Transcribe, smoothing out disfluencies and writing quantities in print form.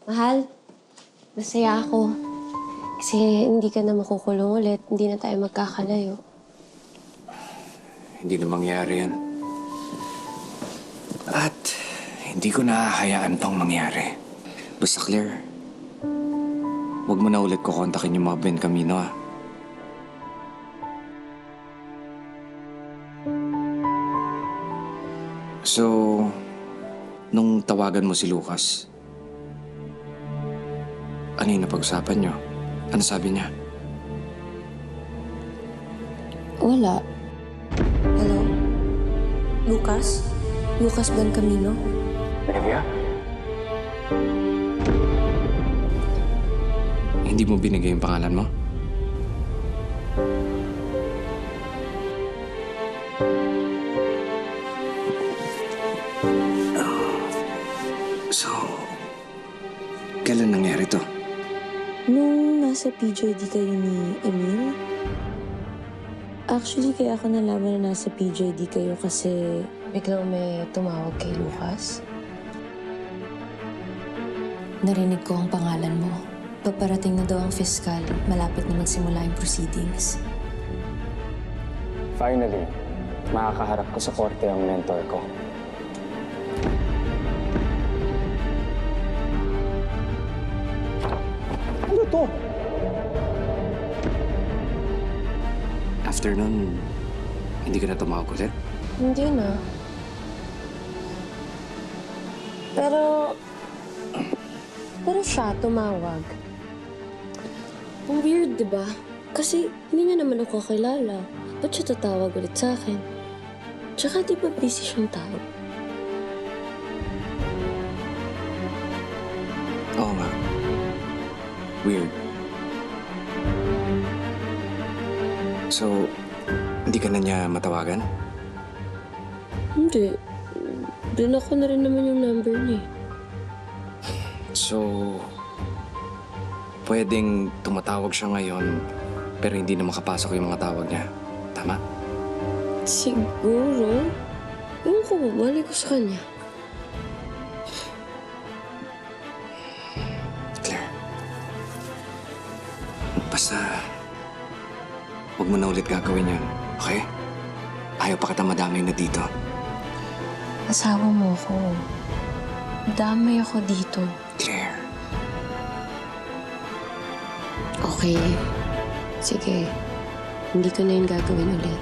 Mahal, masaya ako. Kasi hindi ka na makukulong ulit, hindi na tayo magkakalayo. Hindi na mangyari yan. At hindi ko nahahayaan tong mangyari. Basta Claire, huwag mo na ulit kukontakin yung mga Ben Camino, ah. So, nung tawagan mo si Lucas, ano yung napag-usapan niyo? Ano sabi niya? Wala. Hello? Lucas? Lucas Bencamino? Olivia? Hindi mo binigay yung pangalan mo? So, kailan nangyari to? Nung nasa PJD kayo ni Emil, actually kaya ako nalaman na nasa PJD kayo kasi Biglang may tumawag kay Lucas. narinig ko ang pangalan mo. Paparating na daw ang fiskal. Malapit na magsimula yung proceedings. Finally, makakaharap ko sa korte ang mentor ko. Ano to? After nun, hindi ka na tumawag ulit? Hindi na. Pero siya tumawag. Ang weird, di ba? Kasi hindi niya naman ako kilala. Ba't siya tatawag ulit sa akin? Tsaka di ba busy siyang tao? Oo nga. Weird. So, hindi ka na niya matawagan? Hindi. Block ko na rin naman yung number niya. So, pwedeng tumatawag siya ngayon, pero hindi na makapasok yung mga tawag niya. Tama? Siguro. Ewan ko, mali ko sa kanya. Claire. Basta, huwag mo na ulit gagawin yun, okay? Ayaw pa kita madamay na dito. Asawa mo ako. Damay ako dito. Claire. Okay. Sige. Hindi ko na yun gagawin ulit.